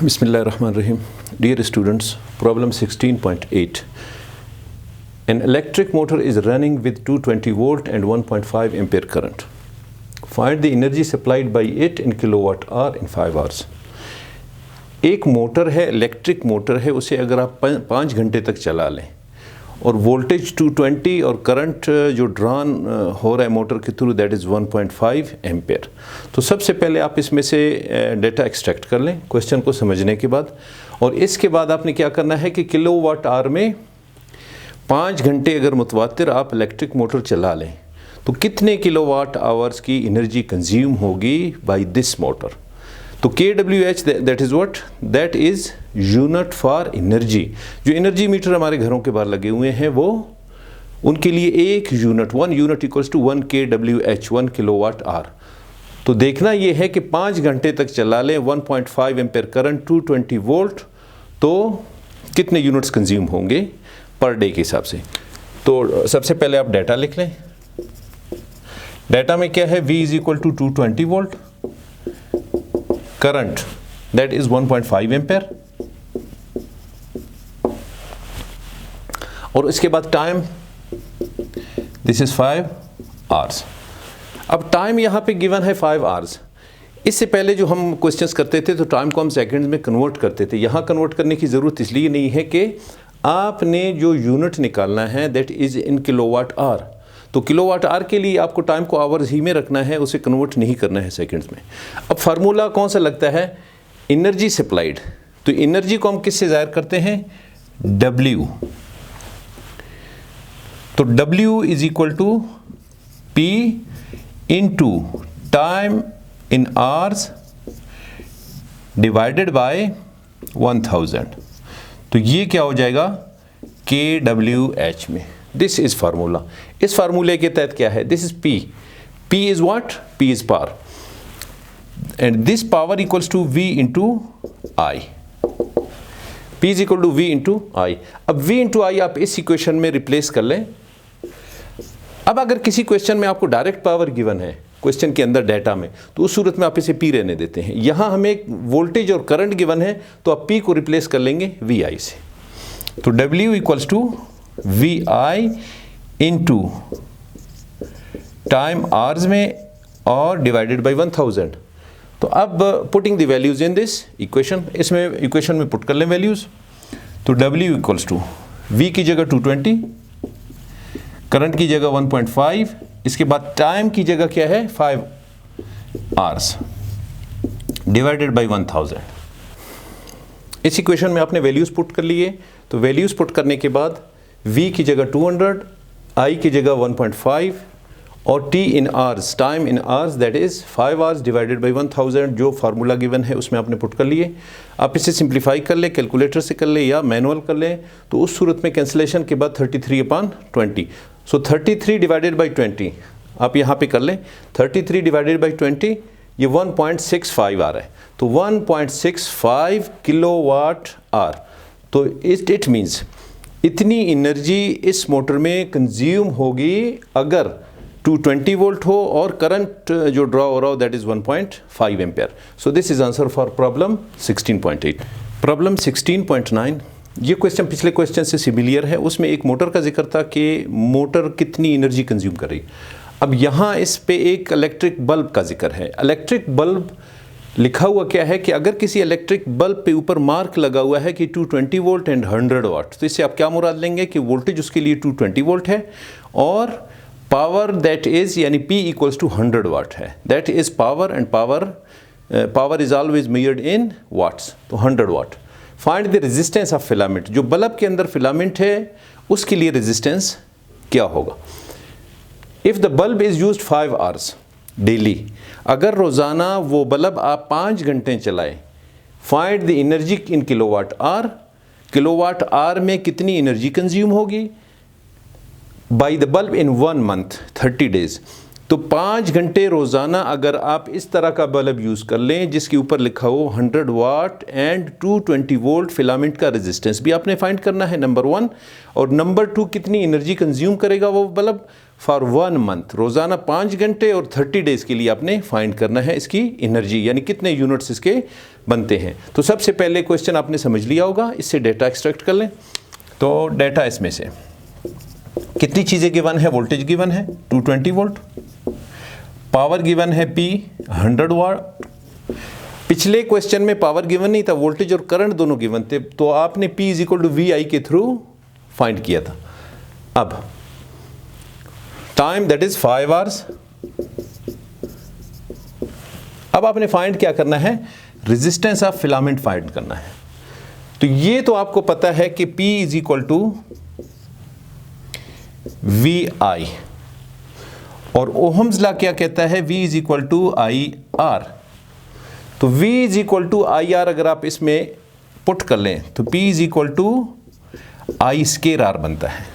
Bismillahirrahmanirrahim. Dear students, problem 16.8. An electric motor is running with 220 volt and 1.5 ampere current. Find the energy supplied by it in kilowatt hour in 5 hours. एक motor है, electric motor है, उसे अगर आप 5 घंटे तक चला लें और वोल्टेज 220 और करंट जो ड्रॉन हो रहा है मोटर के थ्रू दैट इज़ 1.5 एम्पेयर। तो सबसे पहले आप इसमें से डेटा एक्सट्रैक्ट कर लें क्वेश्चन को समझने के बाद, और इसके बाद आपने क्या करना है कि किलोवाट आवर में 5 घंटे अगर मुतवातिर आप इलेक्ट्रिक मोटर चला लें तो कितने किलोवाट आवर्स की एनर्जी कंज्यूम होगी बाय दिस मोटर। तो kWh that is what, that is unit for energy. जो एनर्जी मीटर हमारे घरों के बाहर लगे हुए हैं वो उनके लिए एक unit, 1 unit equals to 1 kWh, 1 kilowatt hour. तो देखना ये है कि 5 घंटे तक चला लें 1.5 एम्पेयर करंट 220 वोल्ट तो कितने यूनिट्स कंज्यूम होंगे पर डे के हिसाब से। तो सबसे पहले आप डाटा लिख लें। डाटा में क्या है, V is equal to 220 volt, current that is 1.5 ampere, और इसके बाद टाइम दिस इज 5 आवर्स। अब टाइम यहां पे गिवन है 5 आवर्स। इससे पहले जो हम क्वेश्चंस करते थे तो टाइम को हम सेकंड्स में कन्वर्ट करते थे। यहां कन्वर्ट करने की जरूरत इसलिए नहीं है कि आपने जो यूनिट निकालना है that is in kilowatt hour. तो किलोवाट आवर के लिए आपको टाइम को आवर्स ही में रखना है, उसे कन्वर्ट नहीं करना है सेकंड्स में। अब फार्मूला कौन सा लगता है, एनर्जी सप्लाइड। तो एनर्जी को हम किससे ज़ाहिर करते हैं, W। तो W is equal to P into time in hours divided by 1000। तो ये क्या हो जाएगा, kWh में। This is formula. इस फार्मूले के तहत क्या है, this is P। P is what, P is power, and this power equals to V into I। P is equal to V into I। अब V इंटू I आप इस इक्वेशन में रिप्लेस कर लें। अब अगर किसी क्वेश्चन में आपको डायरेक्ट पावर गिवन है क्वेश्चन के अंदर डाटा में, तो उस सूरत में आप इसे P रहने देते हैं। यहां हमें एक वोल्टेज और करंट गिवन है तो आप P को रिप्लेस कर लेंगे VI से। तो W equals to VI into time hours में और डिवाइडेड बाई 1000। तो अब putting the values in this equation, इसमें इक्वेशन में पुट कर लें वैल्यूज। तो W इक्वल्स टू V की जगह 220, करंट की जगह 1.5, इसके बाद टाइम की जगह क्या है 5 आवर्स डिवाइडेड बाई 1000। इस इक्वेशन में आपने वैल्यूज पुट कर लिए। तो वैल्यूज पुट करने के बाद V की जगह 200, I की जगह 1.5 और T in hours, time in hours that is 5 hours divided by 1000। जो फार्मूला गिवन है उसमें आपने पुट कर लिए। आप इसे सिंप्लीफाई कर ले, कैलकुलेटर से कर ले या मैनुअल कर ले। तो उस सूरत में कैंसिलेशन के बाद 33/20। सो 33 डिवाइडेड बाई 20 आप यहाँ पे कर लें। 33 डिवाइडेड बाई 20 ये 1.65 आ रहा है। तो 1.65 किलोवाट आवर। तो इट मीन्स इतनी एनर्जी इस मोटर में कंज्यूम होगी अगर 220 वोल्ट हो और करंट जो ड्रॉ हो रहा हो that is 1.5 ampere. So this is answer for problem 16.8। Problem 16.9, ये क्वेश्चन पिछले क्वेश्चन से सिमिलियर है। उसमें एक मोटर का जिक्र था कि मोटर कितनी एनर्जी कंज्यूम करेगी। अब यहाँ इस पे एक इलेक्ट्रिक बल्ब का जिक्र है। इलेक्ट्रिक बल्ब लिखा हुआ क्या है कि अगर किसी इलेक्ट्रिक बल्ब पे ऊपर मार्क लगा हुआ है कि 220 वोल्ट एंड 100 वाट, तो इससे आप क्या मुराद लेंगे कि वोल्टेज उसके लिए 220 वोल्ट है और पावर दैट इज़ यानी P इक्वल्स टू 100 वाट है। That is power, and power is always measured in watts. तो 100 watt. Find the resistance of filament. जो बल्ब के अंदर फिलामेंट है उसके लिए रेजिस्टेंस क्या होगा। If the bulb is used 5 hours daily, अगर रोज़ाना वो बल्ब आप 5 घंटे चलाएं, find the energy in kilowatt hour. Kilowatt hour में कितनी एनर्जी कंज्यूम होगी by the bulb in 1 month 30 days. तो 5 घंटे रोज़ाना अगर आप इस तरह का बल्ब यूज़ कर लें जिसके ऊपर लिखा हो 100 वाट एंड 220 वोल्ट, फिलामेंट का रेजिस्टेंस भी आपने फाइंड करना है नंबर 1, और नंबर 2 कितनी एनर्जी कंज्यूम करेगा वो बल्ब फॉर 1 मंथ, रोज़ाना 5 घंटे और 30 डेज़ के लिए आपने फाइंड करना है इसकी एनर्जी, यानी कितने यूनिट्स इसके बनते हैं। तो सबसे पहले क्वेश्चन आपने समझ लिया होगा, इससे डेटा एक्सट्रैक्ट कर लें। तो डेटा इसमें से कितनी चीज़ें गिवन है, वोल्टेज गिवन है 220 वोल्ट, पावर गिवन है P 100 वाट। पिछले क्वेश्चन में पावर गिवन नहीं था, वोल्टेज और करंट दोनों गिवन थे, तो आपने P = VI के थ्रू फाइंड किया था। अब टाइम दैट इज 5 आवर्स। अब आपने फाइंड क्या करना है, रेजिस्टेंस ऑफ फिलामेंट फाइंड करना है। तो ये तो आपको पता है कि P = VI, और ओहम्स लॉ क्या कहता है, V = IR। तो V = IR अगर आप इसमें पुट कर लें तो P = I² बनता है।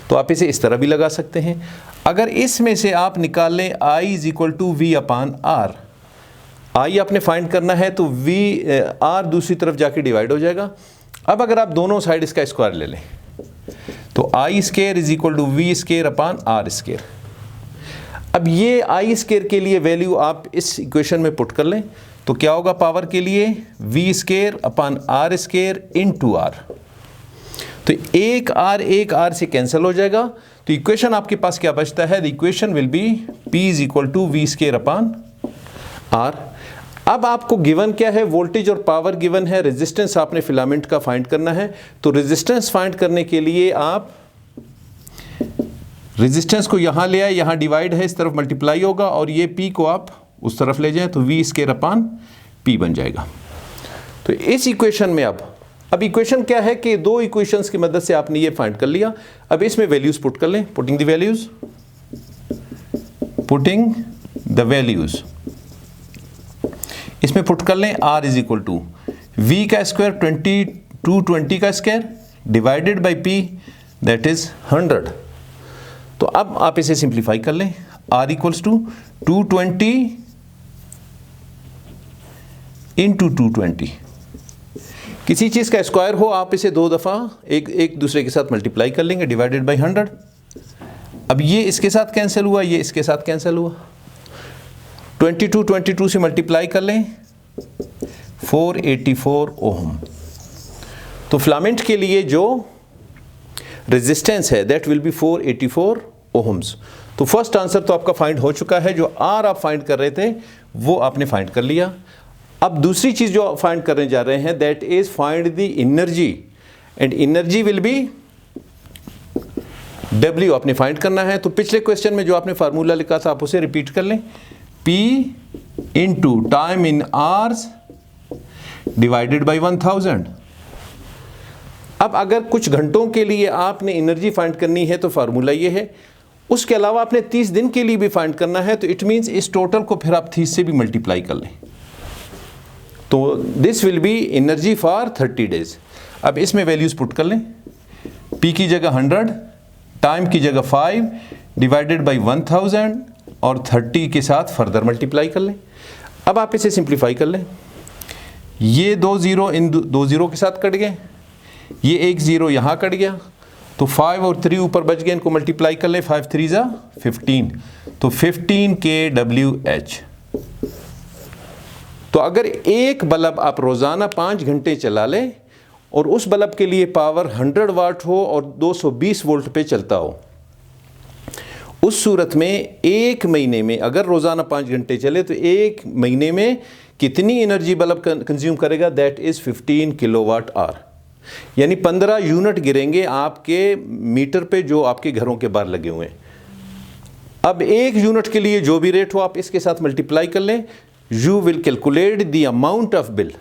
तो आप इसे इस तरह भी लगा सकते हैं। अगर इसमें से आप निकाल लें I = V/R, I आपने फाइंड करना है तो R दूसरी तरफ जाके डिवाइड हो जाएगा। अब अगर आप दोनों साइड इसका स्क्वायर ले लें तो I² = V²/R²। अब ये I² के लिए वैल्यू आप इस इक्वेशन में पुट कर लें तो क्या होगा, पावर के लिए V²/R² × R। तो एक R से कैंसिल हो जाएगा, तो इक्वेशन आपके पास क्या बचता है, the equation will be P = V²/R। अब आपको गिवन क्या है, वोल्टेज और पावर गिवन है, रेजिस्टेंस आपने फिलामेंट का फाइंड करना है। तो रेजिस्टेंस फाइंड करने के लिए आप रेजिस्टेंस को यहाँ ले आए, यहाँ डिवाइड है, इस तरफ मल्टीप्लाई होगा, और ये P को आप उस तरफ ले जाएं तो V²/P बन जाएगा। तो इस इक्वेशन में अब इक्वेशन क्या है कि दो इक्वेशंस की मदद से आपने ये फाइंड कर लिया। अब इसमें वैल्यूज पुट कर लें, पुटिंग द वैल्यूज इसमें पुट कर लें। R = V² 220 divided by P that is 100। तो अब आप इसे सिंप्लीफाई कर लें, R = 220 × 220। किसी चीज़ का स्क्वायर हो आप इसे 2 दफ़ा एक दूसरे के साथ मल्टीप्लाई कर लेंगे, डिवाइडेड बाई 100। अब ये इसके साथ कैंसिल हुआ, ये इसके साथ कैंसिल हुआ, 22 से मल्टीप्लाई कर लें 484 ओम। तो फिलामेंट के लिए जो रेजिस्टेंस है दैट विल बी 484 ओम्स। तो फर्स्ट आंसर तो आपका फाइंड हो चुका है, जो R आप फाइंड कर रहे थे वो आपने फाइंड कर लिया। अब दूसरी चीज़ जो फाइंड करने जा रहे हैं that is find the energy, and energy will be W आपने फाइंड करना है। तो पिछले क्वेश्चन में जो आपने फार्मूला लिखा था आप उसे रिपीट कर लें, P × time in hours divided by 1000। अब अगर कुछ घंटों के लिए आपने एनर्जी फाइंड करनी है तो फार्मूला ये है। उसके अलावा आपने 30 दिन के लिए भी फाइंड करना है, तो इट मीन्स इस टोटल को फिर आप 30 से भी मल्टीप्लाई कर लें, तो this will be energy for 30 days. अब इसमें वैल्यूज पुट कर लें, P की जगह 100, टाइम की जगह 5 डिवाइडेड बाई 1000 और 30 के साथ फर्दर मल्टीप्लाई कर लें। अब आप इसे सिंप्लीफाई कर लें, ये 2 0 इन 2 0 के साथ कट गए, ये 1 0 यहाँ कट गया, तो 5 और 3 ऊपर बच गए, इनको मल्टीप्लाई कर लें, 5 3 = 15, तो 15 kWh। तो अगर एक बल्ब आप रोज़ाना 5 घंटे चला लें और उस बल्ब के लिए पावर 100 वाट हो और 220 वोल्ट पे चलता हो, उस सूरत में एक महीने में अगर रोज़ाना 5 घंटे चले तो एक महीने में कितनी एनर्जी बल्ब कंज्यूम करेगा, दैट इज़ 15 kWh, यानी 15 यूनिट गिरेंगे आपके मीटर पे जो आपके घरों के बाहर लगे हुए हैं। अब एक यूनिट के लिए जो भी रेट हो आप इसके साथ मल्टीप्लाई कर लें, you will calculate the amount of bill,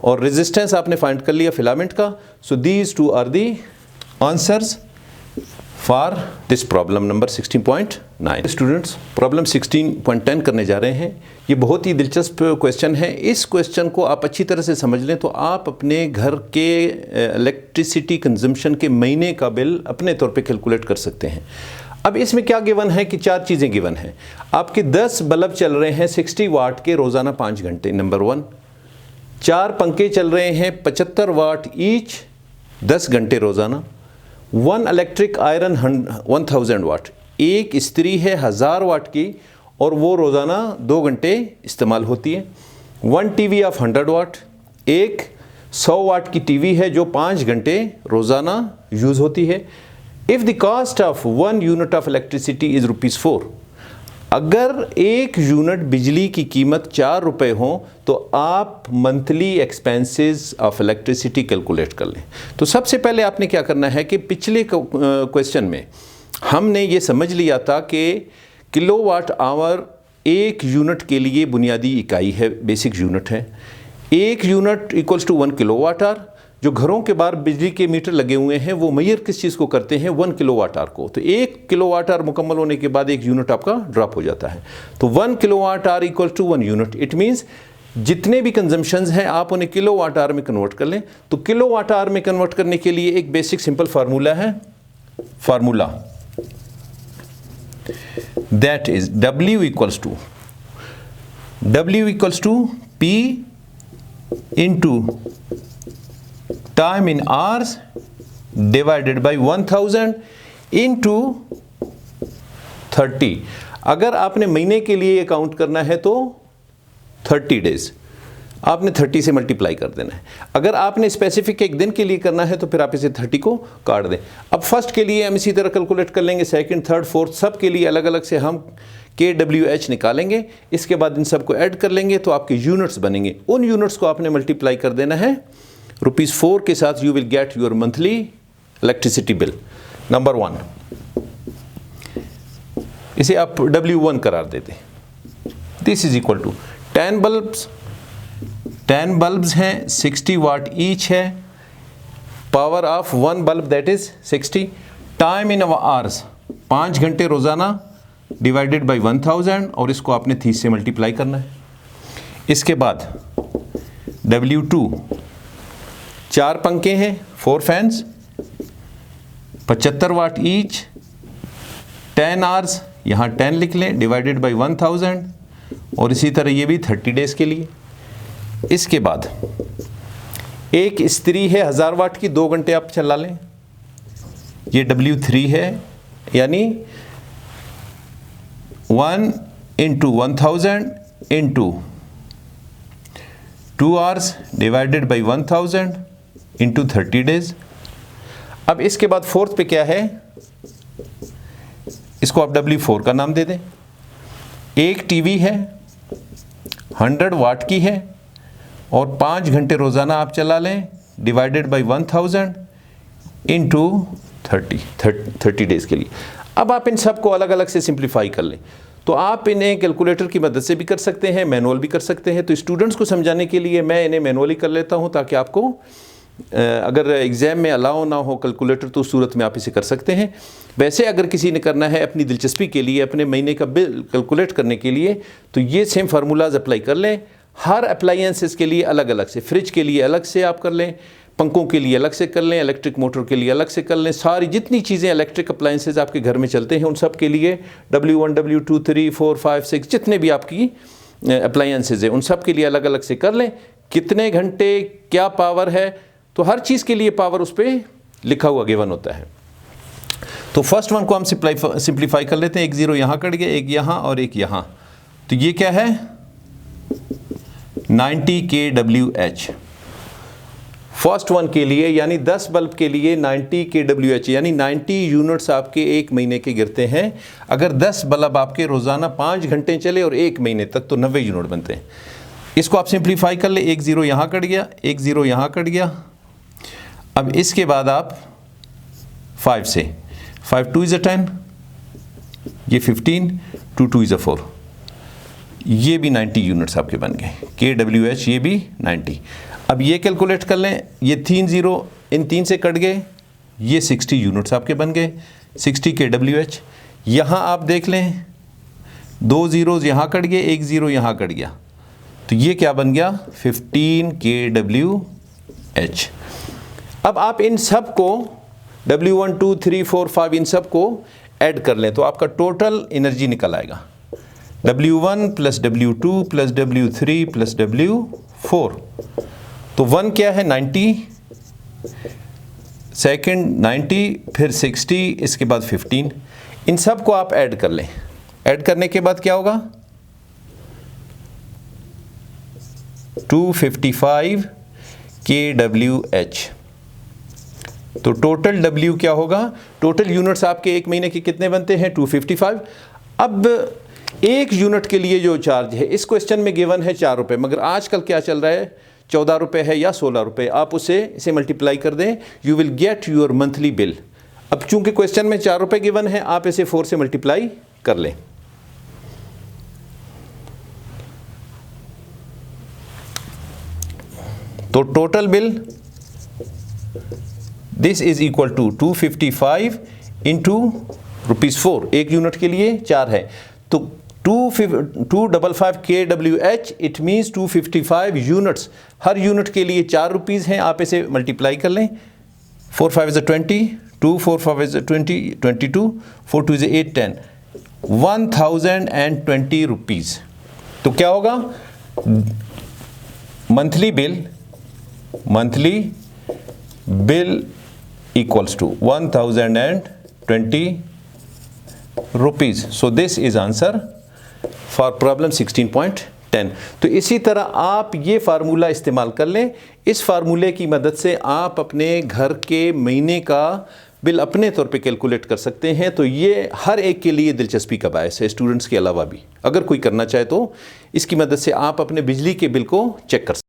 और रेजिस्टेंस आपने फाइंड कर लिया फिलामेंट का। So these two are the answers for this problem number 16.9। Students problem 16.10 करने जा रहे हैं। ये बहुत ही दिलचस्प क्वेश्चन है। इस क्वेश्चन को आप अच्छी तरह से समझ लें तो आप अपने घर के इलेक्ट्रिसिटी कंजम्पशन के महीने का बिल अपने तौर पे कैलकुलेट कर सकते हैं। अब इसमें क्या गिवन है कि 4 चीज़ें गिवन हैं। आपके 10 बल्ब चल रहे हैं 60 वाट के रोज़ाना 5 घंटे, नंबर 1। 4 पंखे चल रहे हैं 75 वाट ईच 10 घंटे रोज़ाना। वन इलेक्ट्रिक आयरन 1000 वाट, एक इस्त्री है 1000 वाट की और वो रोज़ाना 2 घंटे इस्तेमाल होती है। वन टीवी ऑफ 100 वाट, एक 100 वाट की टीवी है जो 5 घंटे रोज़ाना यूज़ होती है। If the cost of 1 unit of electricity is ₹4, अगर 1 यूनिट बिजली की कीमत 4 रुपये हो तो आप monthly expenses of electricity calculate कर लें। तो सबसे पहले आपने क्या करना है कि पिछले क्वेश्चन में हमने ये समझ लिया था कि किलोवाट आवर एक यूनिट के लिए बुनियादी इकाई है, बेसिक यूनिट है। 1 unit equals to 1 kilowatt hour. जो घरों के बाहर बिजली के मीटर लगे हुए हैं वो मेजर किस चीज़ को करते हैं? 1 किलोवाट आवर को। तो 1 किलोवाट आवर मुकम्मल होने के बाद 1 यूनिट आपका ड्रॉप हो जाता है। तो 1 kilowatt hour equal to 1 unit. It means जितने भी कंजम्पशंस हैं आप उन्हें किलोवाट आवर में कन्वर्ट कर लें। तो किलोवाट आवर में कन्वर्ट करने के लिए एक बेसिक सिंपल फार्मूला है, formula that is W equals to P into time in hours divided by 1000 into 30। अगर आपने महीने के लिए काउंट करना है तो 30 डेज आपने 30 से मल्टीप्लाई कर देना है। अगर आपने स्पेसिफिक एक दिन के लिए करना है तो फिर आप इसे 30 को काट दें। अब फर्स्ट के लिए हम इसी तरह कैलकुलेट कर लेंगे, सेकंड, थर्ड, फोर्थ, सब के लिए अलग अलग से हम KWH निकालेंगे। इसके बाद इन सबको ऐड कर लेंगे तो आपके यूनिट्स बनेंगे। उन यूनिट्स को आपने मल्टीप्लाई कर देना है ₹4 के साथ। You will get your monthly electricity bill. Number 1, इसे आप W1 करार देते। This is equal to 10 bulbs हैं, 60 वाट ईच है। Power of 1 bulb that is 60। Time in hours 5 घंटे रोजाना डिवाइडेड बाई 1000 और इसको आपने 30 से मल्टीप्लाई करना है। इसके बाद W2 4 पंखे हैं, 4 फैंस, 75 वाट ईच, 10 आवर्स, यहाँ 10 लिख लें, डिवाइडेड बाई 1000 और इसी तरह ये भी 30 डेज के लिए। इसके बाद एक इस्त्री है 1000 वाट की, 2 घंटे आप चला लें। ये W3 है, यानी 1 into 1000 into 2 hours divided by 1000 into 30 days. अब इसके बाद फोर्थ पे क्या है, इसको आप W4 का नाम दे दें। एक टीवी है 100 वाट की है और 5 घंटे रोज़ाना आप चला लें, डिवाइडेड बाई 1000 इंटू 30 डेज के लिए। अब आप इन सब को अलग अलग से सिंप्लीफाई कर लें। तो आप इन्हें कैलकुलेटर की मदद से भी कर सकते हैं, मैनुअल भी कर सकते हैं। तो स्टूडेंट्स को समझाने के लिए मैं इन्हें मैनुअली कर लेता हूं ताकि आपको अगर एग्ज़ाम में अलाउ ना हो कैलकुलेटर तो उस सूरत में आप इसे कर सकते हैं। वैसे अगर किसी ने करना है अपनी दिलचस्पी के लिए, अपने महीने का बिल कैलकुलेट करने के लिए, तो ये सेम फार्मूलाज अप्लाई कर लें। हर अप्लायंसेस के लिए अलग अलग से, फ्रिज के लिए अलग से आप कर लें, पंखों के लिए अलग से कर लें, इलेक्ट्रिक मोटर के लिए अलग से कर लें। सारी जितनी चीज़ें इलेक्ट्रिक अप्लायंसेस आपके घर में चलते हैं उन सब के लिए W1, W2, 3, 4, 5, 6 जितने भी आपकी अप्लायंसेस हैं उन सब के लिए अलग अलग से कर लें। कितने घंटे, क्या पावर है, तो हर चीज़ के लिए पावर उस पर लिखा हुआ गिवन होता है। तो फर्स्ट वन को हम सिंप्लीफाई कर लेते हैं। एक 0 यहाँ कट गया, एक यहाँ और एक यहाँ। तो ये क्या है 90 kWh फर्स्ट वन के लिए, यानी 10 बल्ब के लिए 90 kWh, यानी 90 यूनिट्स आपके एक महीने के गिरते हैं। अगर 10 बल्ब आपके रोज़ाना 5 घंटे चले और एक महीने तक तो 90 यूनिट बनते हैं। इसको आप सिंप्लीफाई कर ले। एक 0 यहाँ कट गया, एक 0 यहाँ कट गया। अब इसके बाद आप 5 से 5 2 इज़ 10, ये 15, 2 2 इज़ 4, ये भी 90 यूनिट्स आपके बन गए। kWh ये भी 90। अब ये कैलकुलेट कर लें, ये 3 0 इन 3 से कट गए, ये 60 यूनिट्स आपके बन गए, 60 kWh। यहाँ आप देख लें 2 zeros यहाँ कट गए, एक 0 यहाँ कट गया, तो ये क्या बन गया 15 kWh। अब आप इन सब को W1 2 3 4 5 इन सब को ऐड कर लें तो आपका टोटल एनर्जी निकल आएगा W1 plus W2 plus W3 plus W4। तो 1 क्या है 90, सेकंड 90, फिर 60, इसके बाद 15। इन सब को आप ऐड कर लें। ऐड करने के बाद क्या होगा? 255 kWh। तो टोटल W क्या होगा? टोटल यूनिट्स आपके एक महीने के कितने बनते हैं? 255। अब एक यूनिट के लिए जो चार्ज है, इस क्वेश्चन में गिवन है 4 रुपये, मगर आजकल क्या चल रहा है? 14 रुपये है या 16 रुपये। आप इसे मल्टीप्लाई कर दें, you will get your monthly bill. अब चूंकि क्वेश्चन में 4 रुपये गिवन है, आप इसे 4 से मल्टीप्लाई कर लें। तो total bill this is equal to 255 into ₹4। एक यूनिट के लिए 4 है, तो 255 kWh, it means 255 units. Her unit के लिए 4 रुपीज़ हैं। आप इसे मल्टीप्लाई कर लें। 4 5 इज़ 20, 2 4 5 इज़ 20, 22, 4 2 इज़ 8 10, 1020 रुपीज़। तो क्या होगा? Monthly bill equals to 1020 rupees. So this is answer for problem 16.10. तो इसी तरह आप ये फार्मूला इस्तेमाल कर लें। इस फार्मूले की मदद से आप अपने घर के महीने का बिल अपने तौर पे कैलकुलेट कर सकते हैं। तो ये हर एक के लिए दिलचस्पी का बायस है, स्टूडेंट्स के अलावा भी। अगर कोई करना चाहे तो इसकी मदद से आप अपने बिजली के बिल को चेक कर सकते हैं।